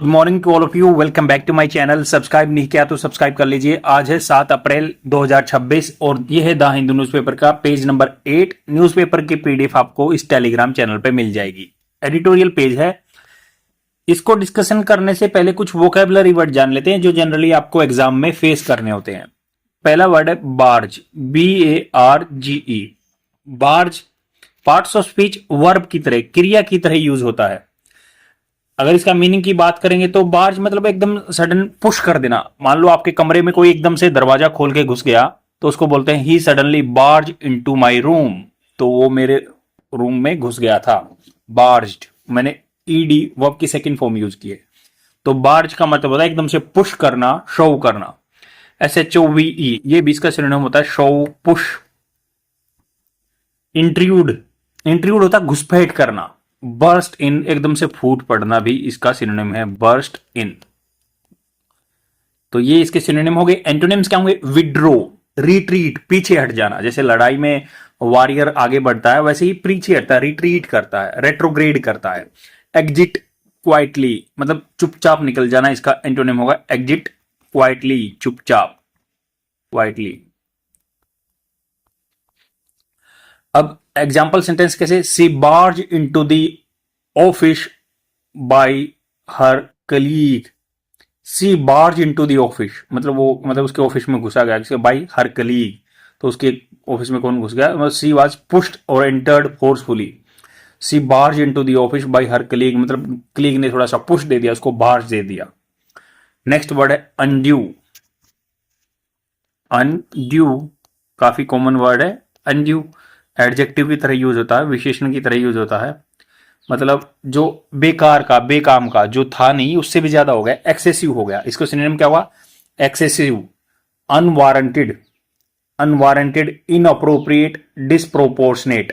Good morning to all of you. Welcome back to my channel. Subscribe नहीं किया तो subscribe कर लीजिए। आज है 7 अप्रैल 2026 और ये है द हिंदू न्यूज़पेपर का पेज नंबर 8। न्यूज़पेपर की पीडीएफ आपको इस टेलीग्राम चैनल पे मिल जाएगी। एडिटोरियल पेज है। इसको डिस्कशन करने से पहले कुछ वोकेबलरी वर्ड जान लेते हैं जो जनरली आपको एग्जाम में फेस करने होते हैं। पहला वर्ड है barge, BARGE। Barge parts of speech verb की तरह, क्रिया की तरह यूज होता है। अगर इसका मीनिंग की बात करेंगे तो बार्ज मतलब एकदम सडन पुश कर देना। मान लो आपके कमरे में कोई एकदम से दरवाजा खोल के घुस गया तो उसको बोलते हैं he suddenly barge into my room. तो वो मेरे रूम में घुस गया था। बार्ज्ड मैंने ईडी वर्ब की सेकंड फॉर्म यूज की है। तो बार्ज का मतलब होता है एकदम से पुश करना, शो करना। SHOVE ये भी इसका सिनोनिम होता है, शो, पुश। इंट्रूड, इंट्रूड होता है घुसपैठ करना। बर्स्ट इन एकदम से फूट पड़ना भी इसका सिनोनिम है, बर्स्ट इन। तो ये इसके सिनोनिम हो गए। एंटोनिम्स क्या होंगे? विड्रो, रिट्रीट, पीछे हट जाना। जैसे लड़ाई में वॉरियर आगे बढ़ता है वैसे ही पीछे हटता है, रिट्रीट करता है, रेट्रोग्रेड करता है। एग्जिट क्वाइटली मतलब चुपचाप निकल जाना, इसका एंटोनिम होगा एग्जिट क्वाइटली, चुपचाप, क्वाइटली। अब एग्जाम्पल सेंटेंस कैसे? She barge into the office by her colleague. She barge into the office मतलब वो मतलब उसके ऑफिस में घुसा गया, बाय हर कलीग। तो उसके ऑफिस में कौन घुस गया? मतलब सी वाज पुश्ड और entered forcefully. She barge into the office by her colleague मतलब कलीग ने थोड़ा सा पुश दे दिया, उसको बार्ज दे दिया। नेक्स्ट वर्ड है अनड्यू। अनड्यू काफी कॉमन वर्ड है। अनड्यू एडजेक्टिव की तरह यूज होता है, विशेषण की तरह यूज होता है। मतलब जो बेकार का, बेकाम का, जो था नहीं उससे भी ज्यादा हो गया, एक्सेसिव हो गया। इसको सिनोनिम क्या हुआ? Excessive, unwarranted, unwarranted, inappropriate, disproportionate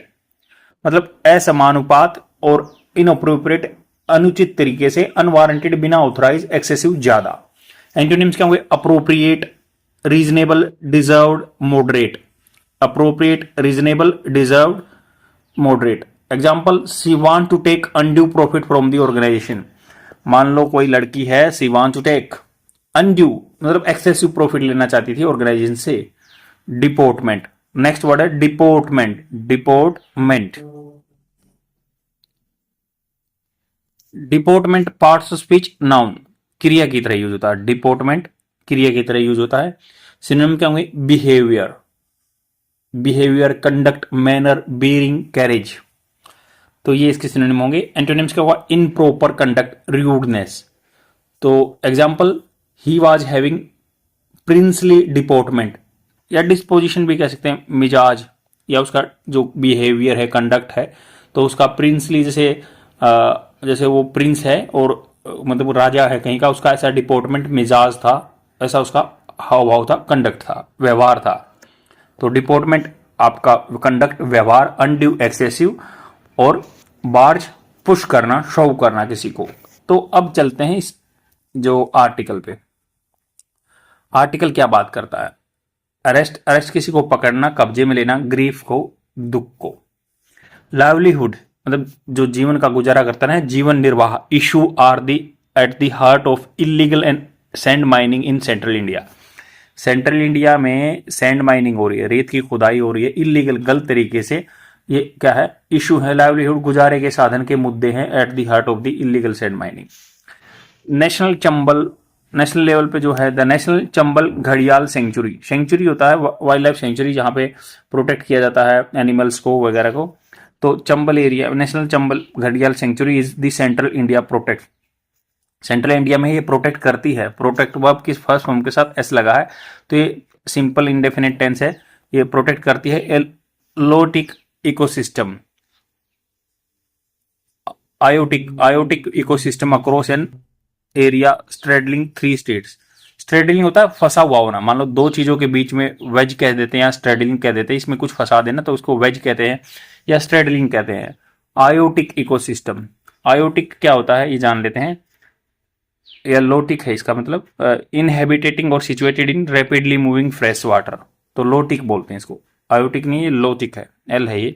मतलब असमानुपात और इनअप्रोप्रिएट अनुचित तरीके से, अनवारंटेड बिना ऑथराइज, एक्सेसिव ज्यादा। एंटोनिम्स क्या होंगे? Appropriate, reasonable, deserved, moderate. Appropriate, reasonable, deserved, moderate. Example, she want to take undue profit from the organisation. मान लो कोई लड़की है, she want to take undue मतलब एक्सेसिव प्रॉफिट लेना चाहती थी ऑर्गेनाइजेशन से। डिपोर्टमेंट। नेक्स्ट वर्ड है deportment, deportment. Deportment parts of speech noun, क्रिया की तरह यूज होता है। डिपोर्टमेंट क्रिया की तरह यूज होता है। सिनोनिम क्या होंगे? Behaviour, behaviour, conduct, manner, bearing, carriage. तो ये इसके सिनोनिम होंगे। एंटोनिम्स क्या होगा? Improper conduct, rudeness. तो example, he was having princely deportment या डिस्पोजिशन भी कह सकते हैं, मिजाज या उसका जो बिहेवियर है, कंडक्ट है। तो उसका प्रिंसली जैसे जैसे वो प्रिंस है और मतलब वो राजा है कहीं का, उसका ऐसा डिपोर्टमेंट, मिजाज था, ऐसा उसका हाव भाव था, कंडक्ट था, व्यवहार था। तो डिपोर्टमेंट आपका कंडक्ट, व्यवहार, अनड्यू एक्सेसिव, और बार्ज पुश करना, शो करना किसी को। तो अब चलते हैं इस जो आर्टिकल पे। आर्टिकल क्या बात करता है? अरेस्ट, अरेस्ट किसी को पकड़ना, कब्जे में लेना, ग्रीफ को, दुख को। लाइवलीहुड मतलब जो जीवन का गुजारा करता है, जीवन निर्वाह। Issue are the at the heart of illegal and sand mining in central India. Central India में सैंड माइनिंग हो रही है, रेत की खुदाई हो रही है इलीगल, गलत तरीके से। ये क्या है? इशू है। लाइवलीहुड गुजारे के साधन के मुद्दे हैं, eight the heart of the illegal sand mining. National Chambal, national level पे जो है द नेशनल चंबल घड़ियाल सेंचुरी। सेंचुरी होता है वाइल्ड लाइफ सेंचुरी, जहां पे प्रोटेक्ट किया जाता है एनिमल्स को वगैरह को। तो चंबल एरिया, नेशनल चंबल घड़ियाल sanctuary is the central India protect. Central India में ये प्रोटेक्ट करती है। प्रोटेक्ट वर्ब की फर्स्ट फॉर्म के साथ एस लगा है, तो ये सिंपल इंडेफिनिट टेंस है। ये प्रोटेक्ट करती है lotic ecosystem, aiotic, aiotic ecosystem across an area straddling 3 states. Straddling होता है फंसा हुआ होना। मान लो दो चीजों के बीच में वेज कह देते हैं या स्ट्रेडलिंग कह देते हैं, इसमें कुछ फंसा देना तो उसको वेज कहते हैं या स्ट्रेडलिंग कहते हैं। आयोटिक इकोसिस्टम, आयोटिक क्या होता है ये जान लेते हैं। या लोटिक है इसका मतलब, इनहेबिटेटिंग और situated in rapidly moving fresh water. तो लोटिक बोलते हैं इसको, आयोटिक नहीं, ये लोटिक है, एल है ये।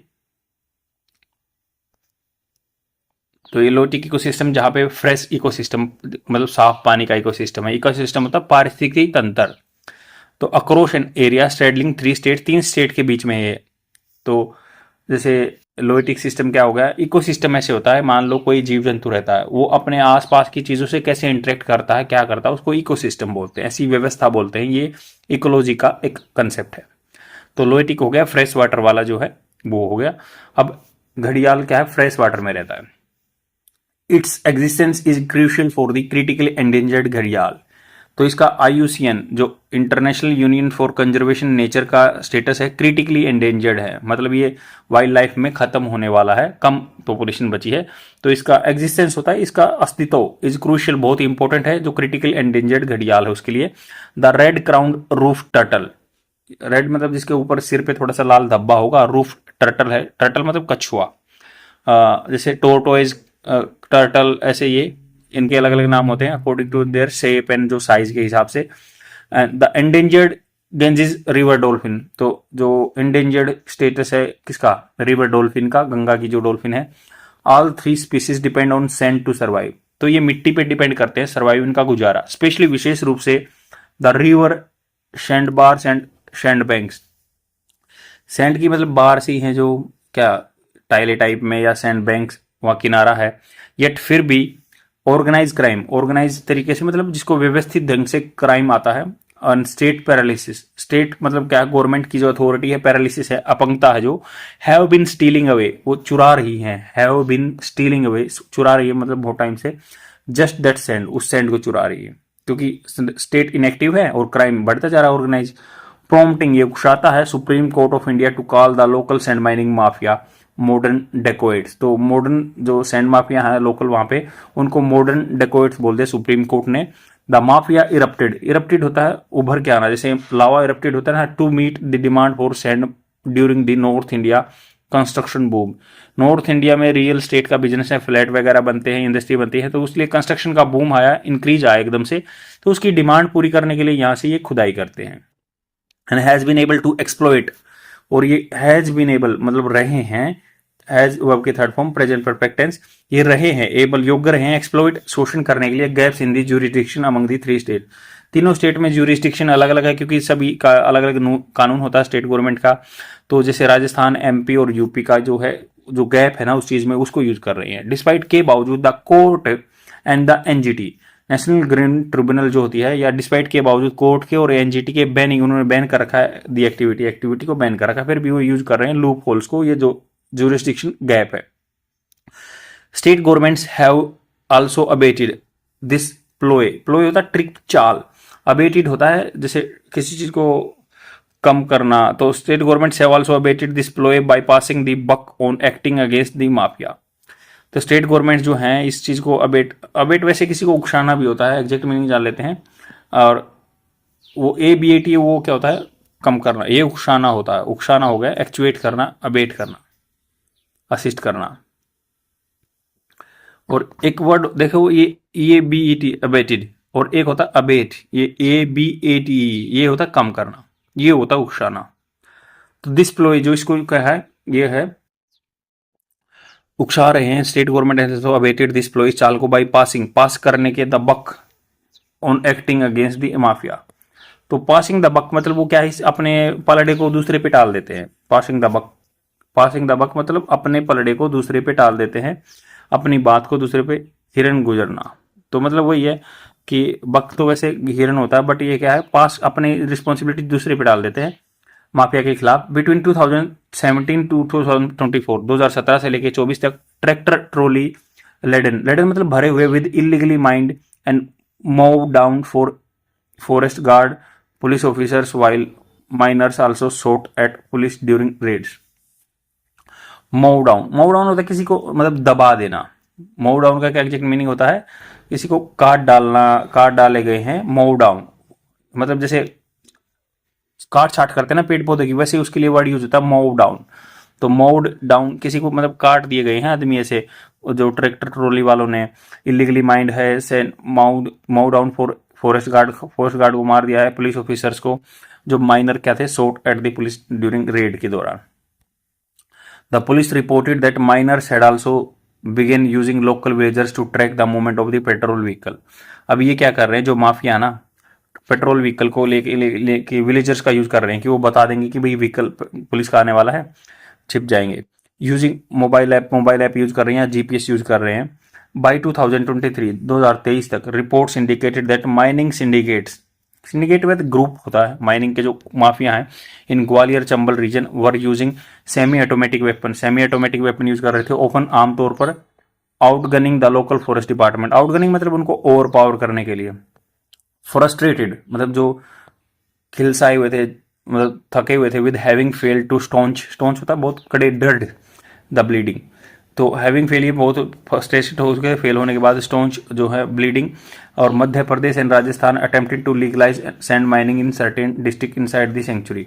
तो ये लोटिक इकोसिस्टम जहाँ पे फ्रेश इकोसिस्टम मतलब साफ पानी का इकोसिस्टम है, इकोसिस्टम मतलब पारिस्थितिकी तंत्र। तो अक्रोश N area straddling 3 state, 3 state के बीच में है। तो जैसे लोइटिक सिस्टम क्या हो गया, इकोसिस्टम ऐसे होता है, मान लो कोई जीव जंतु रहता है, वो अपने आसपास की चीजों से कैसे इंटरेक्ट करता है, क्या करता है, उसको इकोसिस्टम बोलते हैं, ऐसी व्यवस्था बोलते हैं। ये इकोलॉजी का एक कंसेप्ट है। तो लोइटिक हो गया फ्रेश वाटर वाला जो है वो हो गया। अब घड़ियाल क्या है, फ्रेश वाटर में रहता है। Its existence is crucial for the critically endangered घड़ियाल। तो इसका IUCN जो international union for conservation nature का स्टेटस है, क्रिटिकली एंडेंजर्ड है, मतलब ये वाइल्ड लाइफ में खत्म होने वाला है, कम पॉपुलेशन बची है। तो इसका एग्जिस्टेंस होता है, इसका अस्तित्व इज क्रूशियल, बहुत इंपॉर्टेंट है, जो क्रिटिकल एंडेंजर्ड घड़ियाल है उसके लिए। The red crowned roof turtle, red मतलब जिसके ऊपर सिर पे थोड़ा सा लाल धब्बा होगा, रूफ टर्टल है, टर्टल मतलब कछुआ। जैसे टोरटोइज टर्टल, ऐसे ये इनके अलग अलग नाम होते हैं according to their shape and जो साइज के हिसाब से। The endangered Ganges river dolphin, तो जो एंडेंजर्ड स्टेटस है किसका, रिवर डॉल्फिन का, गंगा की जो डॉल्फिन है। All 3 species depend on sand to survive, तो ये मिट्टी पे डिपेंड करते हैं सर्वाइव इनका गुजारा, स्पेशली विशेष रूप से the river sand bars and sand banks. Sand की मतलब बार से ही है, जो क्या टाइले टाइप में, या सैंड बैंक्स वहां किनारा है। येट फिर भी ऑर्गेनाइज क्राइम, ऑर्गेनाइज तरीके से मतलब जिसको व्यवस्थित ढंग से क्राइम आता है। स्टेट पैरालिसिस, स्टेट मतलब क्या, गवर्नमेंट की जो अथॉरिटी है, पैरालिसिस है, अपंगता है, जो हैव बिन स्टीलिंग अवे, वो चुरा रही है, हैव बिन स्टीलिंग अवे, चुरा रही है मतलब बहुत टाइम से, जस्ट दैट सैंड, उस सैंड को चुरा रही है, क्योंकि स्टेट इनएक्टिव है और क्राइम बढ़ता जा रहा है ऑर्गेनाइज। प्रॉम्प्टिंग, ये उकसाता है supreme court of India to call the local sand mining mafia modern dacoits. तो मॉडर्न जो सैंड माफिया है लोकल वहां पे, उनको मॉडर्न डेकोइट्स बोलते हैं सुप्रीम कोर्ट ने। द माफिया इरप्टेड, इरप्टेड होता है उभर के आना, जैसे लावा इरप्टेड होता है ना, to meet the demand for sand during the north India construction boom. North India में रियल स्टेट का बिजनेस है, फ्लैट वगैरह बनते हैं, इंडस्ट्री बनती है, तो उसलिए कंस्ट्रक्शन का बूम आया, इंक्रीज आया एकदम से, तो उसकी डिमांड पूरी करने के लिए यहाँ से ये खुदाई करते हैं। And has been able to exploit, और ये हैज बीन एबल मतलब रहे हैं, हैज वर्ब के third form present perfect tense, ये रहे हैं, एबल योग्य रहे हैं एक्सप्लॉइट शोषण करने के लिए, gaps in the jurisdiction among the 3 state. तीनों स्टेट में ज्यूरिसडिक्शन अलग अलग है, क्योंकि सभी का अलग अलग कानून होता है स्टेट गवर्नमेंट का। तो जैसे राजस्थान, MP और UP का जो है, जो गैप है ना उस चीज में, उसको यूज कर रही है। डिस्पाइट के बावजूद the court and the NGT national green tribunal जो होती है, या डिस्पाइट के बावजूद कोर्ट के और NGT के बैनिंग, उन्होंने बैन कर रखा है दी एक्टिविटी को बैन कर रखा है, फिर भी वो यूज कर रहे हैं लूप होल्स को, ये जो jurisdiction गैप है। State governments have also abetted this ploy, ploy होता है ट्रिक, चाल, अबेटेड होता है जैसे किसी चीज को कम करना, तो state governments have also abetted this ploy by passing the buck on acting against the mafia. तो स्टेट गवर्नमेंट जो हैं इस चीज को अबेट वैसे किसी को उकसाना भी होता है, एग्जैक्ट मीनिंग जान लेते हैं। और वो ABAT वो क्या होता है, कम करना, ये उकसाना होता है, उकसाना हो गया, एक्चुएट करना, अबेट करना, असिस्ट करना। और एक वर्ड देखो, ये BET अबेटेड, और एक होता अबेट, ये ABATE, ये होता कम करना, ये होता उकसाना। तो डिस्प्लोय जो इसको क्या है, ये है उकसा रहे हैं स्टेट गवर्नमेंट है, तो अबेटेड डिस्प्लोय चाल को बाई पासिंग, पास करने के, the buck on acting against the mafia. तो पासिंग द बक मतलब वो क्या है, अपने पलड़े को दूसरे पे टाल देते हैं। Passing the buck, passing the buck मतलब अपने पलड़े को दूसरे पे टाल देते हैं, अपनी बात को दूसरे पे, हिरन गुजरना। तो मतलब वही है कि बक तो वैसे हिरन होता है, बट ये क्या है, पास अपनी रिस्पॉन्सिबिलिटी दूसरे पे डाल देते हैं माफिया के खिलाफ। बिटवीन 2017 टू 2024, 2017 से लेके 24 तक, ट्रैक्टर ट्रॉली लेडन, लेडन मतलब भरे हुए, with illegally mined and move down for forest guard police officers, while miners also shot at police during raids. Move down, move down होता है किसी को मतलब दबा देना। मूव डाउन का क्या एग्जैक्ट मीनिंग होता है, किसी को काट डालना, काट डाले गए हैं, मूव डाउन मतलब जैसे काट छाट करते हैं ना पेड़ पौधे की, वैसे उसके लिए वर्ड यूज होता है मूव डाउन। तो मूव डाउन किसी को मतलब काट दिए गए हैं आदमी ऐसे, जो ट्रैक्टर ट्रॉली वालों ने इलीगली माइंड है से move down for forest guard को मार दिया है, पुलिस ऑफिसर्स को, जो माइनर क्या थे, shot at the police during raid के दौरान। The police reported that miners had also begin using local villagers to track the movement of the patrol vehicle. अब ये क्या कर रहे हैं, जो माफिया ना पेट्रोल व्हीकल को लेके विलेजर्स का यूज कर रहे हैं कि वो बता देंगे कि भाई व्हीकल पुलिस का आने वाला है, छिप जाएंगे। यूजिंग मोबाइल ऐप यूज कर रहे हैं या जीपीएस यूज कर रहे हैं। बाई 2023 तक reports indicated that mining syndicate में ग्रुप होता है माइनिंग के जो माफिया हैं in Gwalior Chambal region were using semi automatic weapon use कर रहे थे ओपन आमतौर पर outgunning the local forest department. Outgunning मतलब उनको ओवर पावर करने के लिए। फ्रस्ट्रेटेड मतलब जो खिलसाए हुए थे, मतलब थके हुए थे। With having failed to staunch होता है बहुत कड़े डर्ड द ब्लीडिंग। तो हैविंग फेल ये बहुत फ्रस्ट्रेटेड हो चुके, फेल होने के बाद स्टॉन्च जो है ब्लीडिंग। और Madhya Pradesh and Rajasthan attempted to legalise sand mining in certain district inside the sanctuary.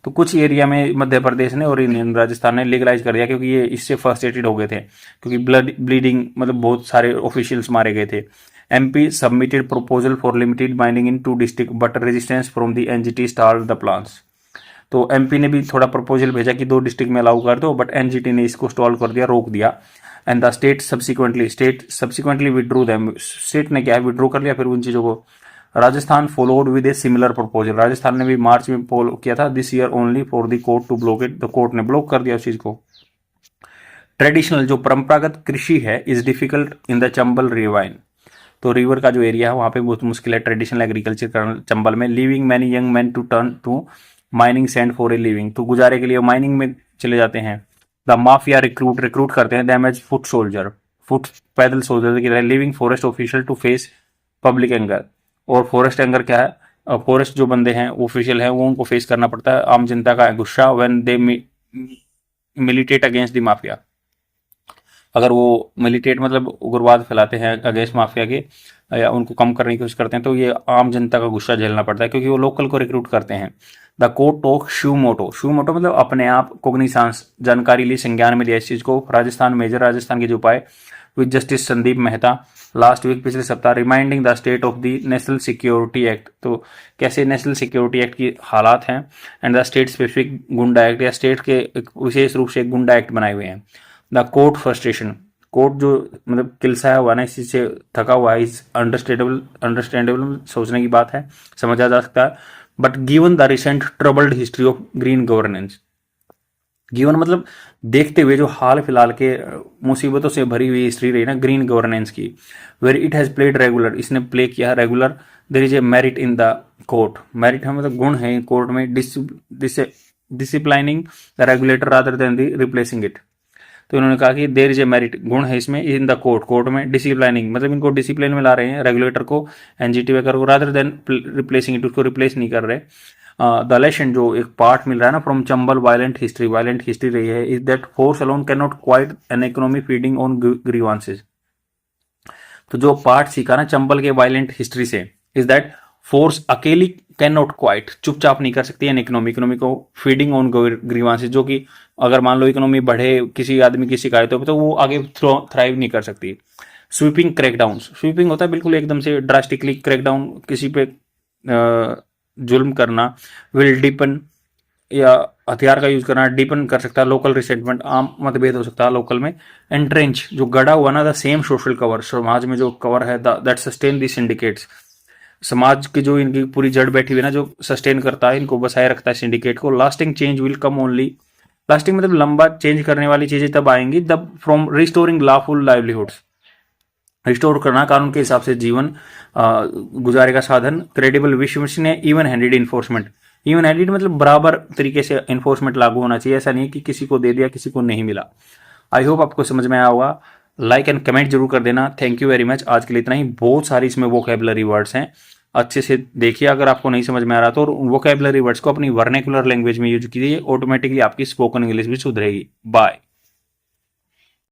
तो कुछ एरिया में मध्य प्रदेश ने और इन राजस्थान ने लीगलाइज कर दिया क्योंकि ये इससे फ्रस्ट्रेटेड हो गए थे, क्योंकि ब्लीडिंग मतलब बहुत सारे ऑफिशियल्स मारे गए थे। MP submitted proposal for limited mining in 2 districts but resistance from the NGT stalled the plans। तो MP ने भी थोड़ा प्रपोजल भेजा कि 2 डिस्ट्रिक्ट में अलाउ कर दो, बट NGT ने इसको स्टॉल कर दिया, रोक दिया। And the state subsequently withdrew them. State ने क्या है विड्रू कर लिया फिर उन चीज़ों को। Rajasthan followed with a similar proposal. Rajasthan ने भी मार्च में फॉलो किया था this year only for the court to block it. The court ने ब्लॉक कर दिया उस चीज़ को। ट्रेडिशनल जो परंपरागत कृषि है is difficult in the Chambal rewind. तो रिवर का जो एरिया है वहाँ पे बहुत मुश्किल है ट्रेडिशनल एग्रीकल्चर करना चंबल में। Living many young man to turn to mining sand for a living. तो गुजारे के लिए माइनिंग में चले जाते हैं। द माफिया रिक्रूट करते हैं डैमेज फुट पैदल सोल्जर की तरह। Living forest official to face public anger. और फॉरेस्ट एंगर क्या है, फॉरेस्ट जो बंदे हैं ऑफिशियल हैं वो उनको फेस करना पड़ता है आम जनता का गुस्सा when they militate against the mafia. अगर वो मिलिटेट मतलब उग्रवाद फैलाते हैं अगेंस्ट माफिया के या उनको कम करने की कोशिश करते हैं तो ये आम जनता का गुस्सा झेलना पड़ता है क्योंकि वो लोकल को रिक्रूट करते हैं। द कोर्ट टॉक शू मोटो मतलब अपने आप कोग्निसांस जानकारी ली, संज्ञान में लिया इस चीज को। राजस्थान के जो उपाय with justice Sandeep Mehta last week पिछले सप्ताह reminding the state of the national security act. तो कैसे नेशनल सिक्योरिटी एक्ट की हालात हैं and the state specific goonda act या स्टेट के विशेष रूप से एक गुंडा एक्ट बनाए हुए हैं। द कोर्ट फ्रस्ट्रेशन कोर्ट जो मतलब किलसाया हुआ ना इसी से थका हुआ है इज अंडरस्टैंडेबल सोचने की बात है, समझा जा सकता है। But given the recent troubled history of green governance. Given मतलब देखते हुए जो हाल फिलहाल के मुसीबतों से भरी हुई हिस्ट्री रही ना ग्रीन गवर्नेंस की। Where it has played regular इसने प्ले किया regular. There is a merit in the court. Merit है मतलब गुण है कोर्ट में disciplining the regulator rather than the replacing it. तो इन्होंने कहा कि देयर इज ए मेरिट गुण है इसमें इन द कोर्ट में डिसिप्लाइनिंग मतलब इनको डिसिप्लिन में ला रहे हैं रेगुलेटर को एनजीटी वगैरह को रादर देन रिप्लेसिंग इट उसको रिप्लेस नहीं कर रहे। द लेसन जो एक पार्ट मिल रहा है ना फ्रॉम चंबल वायलेंट हिस्ट्री रही है is that force alone can not quite an economy feeding on grievances. तो जो पार्ट सीखा ना चंबल के वायलेंट हिस्ट्री से इज दैट फोर्स अकेली कैन नॉट क्वाइट चुपचाप नहीं कर सकती है इकोनॉमी को फीडिंग ऑन ग्रीवांसेस। जो कि अगर मान लो इकोनॉमी बढ़े किसी आदमी की शिकायतों पे तो वो आगे थ्राइव नहीं कर सकती। स्वीपिंग क्रैकडाउन स्वीपिंग होता है बिल्कुल एकदम से ड्रास्टिकली क्रैकडाउन किसी पे जुल्म करना। विल डीपन या हथियार का यूज करना डीपन कर सकता है लोकल रिसेंटमेंट आम मतभेद हो सकता है लोकल में। एंट्रेंच जो गड़ा हुआ ना द सेम सोशल कवर समाज में जो कवर है दैट सस्टेन दी सिंडिकेट्स। समाज की जो इनकी पूरी जड़ बैठी हुई ना जो सस्टेन करता है इनको बसाए रखता है सिंडिकेट को। Lasting change will come only lasting मतलब लंबा चेंज करने वाली चीजें तब आएंगी तब from restoring lawful livelihoods restore करना कानून के हिसाब से जीवन गुजारे का साधन। क्रेडिबल विश्वसनीय even handed enforcement even handed मतलब बराबर तरीके से इन्फोर्समेंट लागू होना चाहिए। ऐसा नहीं कि किसी को दे दिया किसी को नहीं मिला। आई होप आपको समझ में आया होगा। लाइक एंड कमेंट जरूर कर देना। Thank you very much. आज के लिए इतना ही। बहुत सारी इसमें वोकैबुलरी वर्ड्स हैं अच्छे से देखिए। अगर आपको नहीं समझ में आ रहा तो वोकैबुलरी वर्ड्स को अपनी वर्नेकुलर लैंग्वेज में यूज कीजिए ऑटोमेटिकली आपकी स्पोकन इंग्लिश भी सुधरेगी। बाय।